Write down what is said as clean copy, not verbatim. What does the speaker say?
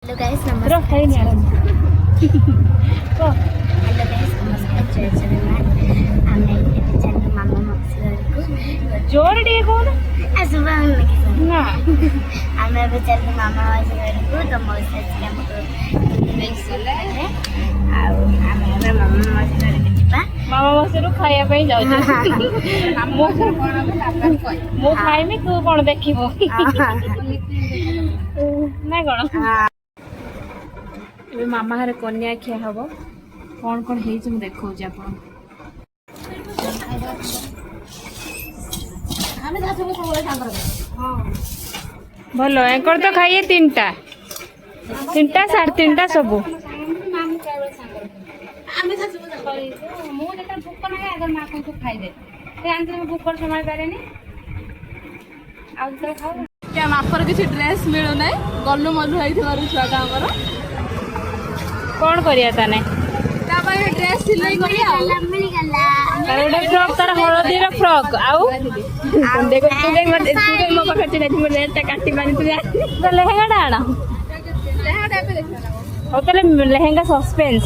Hello guys नमस्कार। Hello guys नमस्कार जय जगन्नाथ। आमे चैनल मामा मक्सर को जोर डी कौन असुबा में ना आमे अब चैनल मामा मक्सर को तो मौसा जी हमको बेसले है आ आमे अब मामा मक्सर के जिबा मामा मक्सर खाया पे जाउ मो मो खाइमी तू कोन देखिबो ना कोन ए मामा घरे कन्या खिया हबो कौन कौन हेइ हम देखौ जे आपन आमे दासु को सबले सांबर हां भलो एकर तो खाइए तीनटा साढ़े तीनटा सब आमे दासु को सबले मु जेटा भूख ना अगर मा को तो खाइ दे ते आंतर में भूख संभाल पारेनी आ तो खाओ क्या मापर किसी ड्रेस मिलु नै गल्लु मल्लु होई थवारु छुआटा हमर कौन करिया ताने ता पर ड्रेस सिलाई करिया मिल गला तार गोटे फ्रॉक तार हळदी रो फ्रॉक आउ देखो तू देख मत तू देख मो पकड़ चले तू रेट काटी मानी तू तो लहंगा डाणा लेहा टाइप देखला हो तले लहंगा सस्पेंस